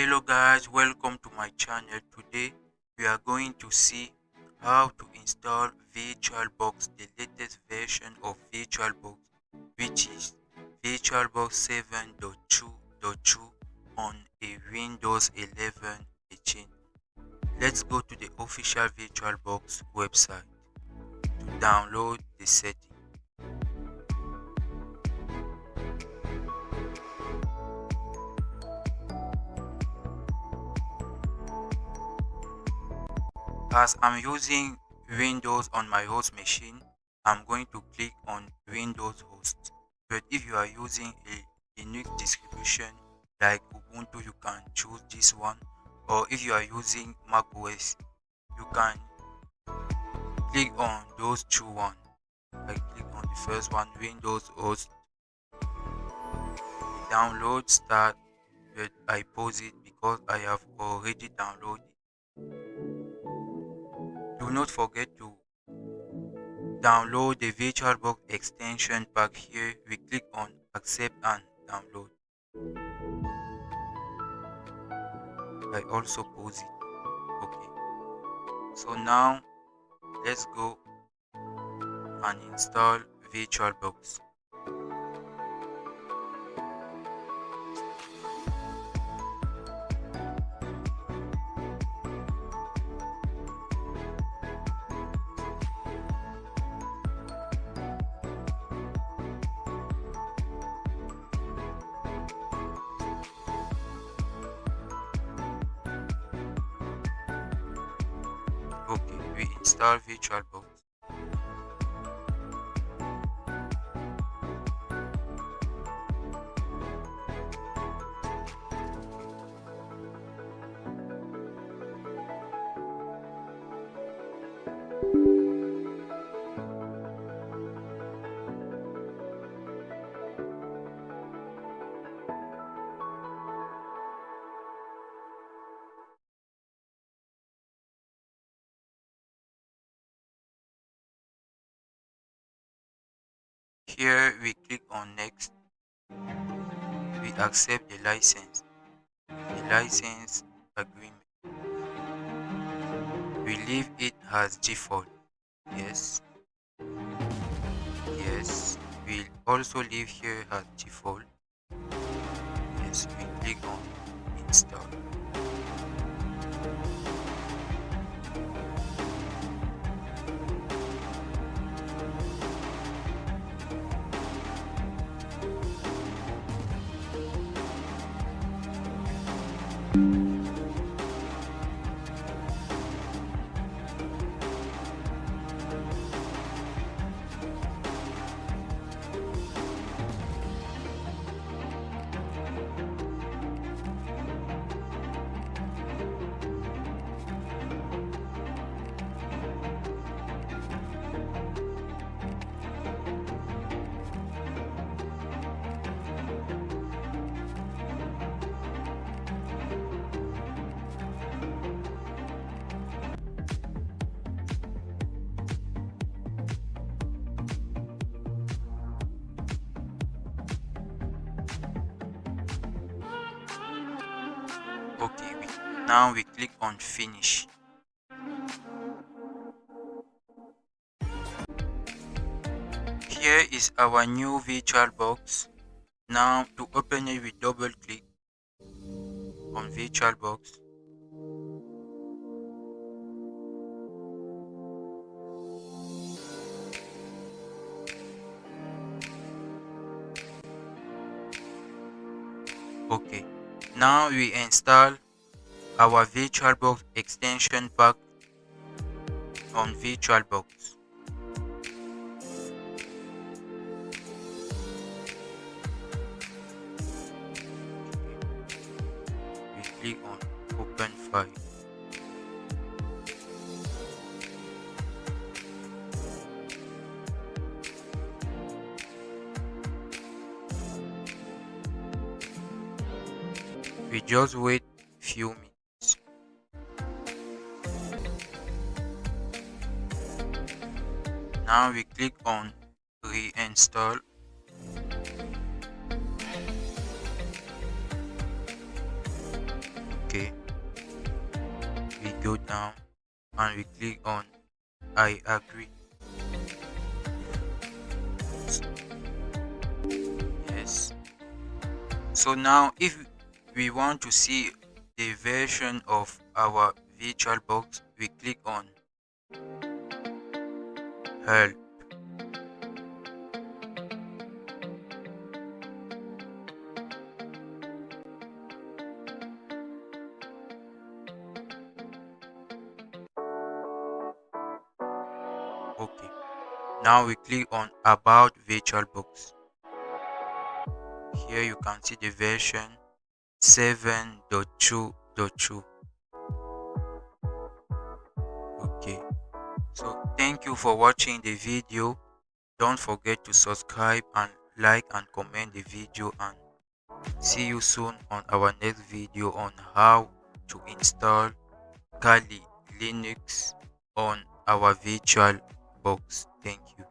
Hello guys, welcome to my channel. Today we are going to see how to install VirtualBox, the latest version of VirtualBox, which is VirtualBox 7.2.2 on a Windows 11 machine. Let's go to the official VirtualBox website to download the setting. As I'm using Windows on my host machine, I'm going to click on Windows host. But if you are using a Linux distribution like Ubuntu, you can choose this one. Or if you are using Mac OS, you can click on those two ones. I click on the first one, Windows host. The download start, but I pause it because I have already downloaded. Do not forget to download the VirtualBox extension pack. Here we click on accept and download. I also pause it. Okay. So now let's go and install VirtualBox. Okay, we install VirtualBox. Here we click on next. We accept the license agreement. We leave it as default. Yes. Yes. We'll also leave here as default. Yes. We click on install. Okay, now we click on finish. Here is our new VirtualBox. Now to open it, we double click on VirtualBox. Okay, now we install our VirtualBox extension pack on VirtualBox. We click on open file. We just wait few minutes. Now we click on reinstall. Okay, we go down and we click on I agree. Yes. So now if we want to see the version of our VirtualBox, we click on help. Okay. Now we click on about VirtualBox. Here you can see the version 7.2.2. Okay. So thank you for watching the video. Don't forget to subscribe and like and comment the video, and see you soon on our next video on how to install Kali Linux on our virtual box. Thank you.